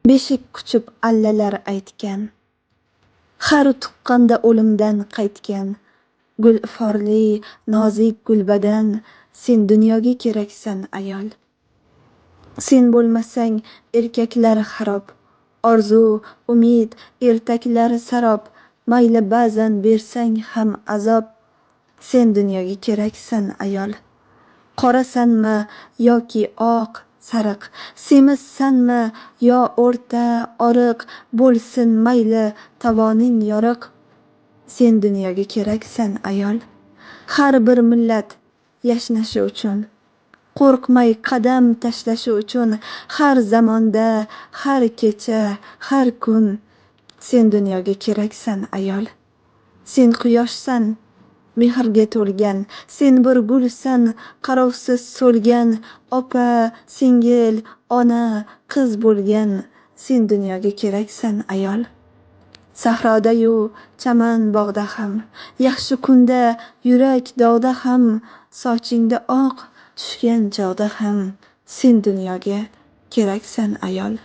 Beshik quchib allalar aytgan, har tuqqanda o'limdan qaytgan, gul iforli, nozik gulbadan, sen dunyoga keraksan ayol. Sen bo'lmasang erkaklar xarob, orzu, umid, ertaklar sarob, mayli ba'zan bersang ham azob, sen dunyoga keraksan ayol. Qorasanmi yoki oq, sariq, semizsanmi yo o'rta, oriq, bo'lsin mayli tovoning yoriq, sen dunyoga keraksan ayol. Har bir millat yashnashi uchun, qo'rqmay qadam tashlashi uchun, har zamonda, har kecha, har kun, sen dunyoga keraksan ayol. Sen quyoshsan, mehrga to'lgan, sen bir gulsan, qarovsiz so'lgan, opa, singil, ona, qiz bo'lgan, sen dunyoga keraksan ayol. Sahroda-yu chaman bog'da ham, yaxshi kunda, yurak dog'da ham, sochingda oq tushgan chog'da ham, sen dunyoga keraksan ayol.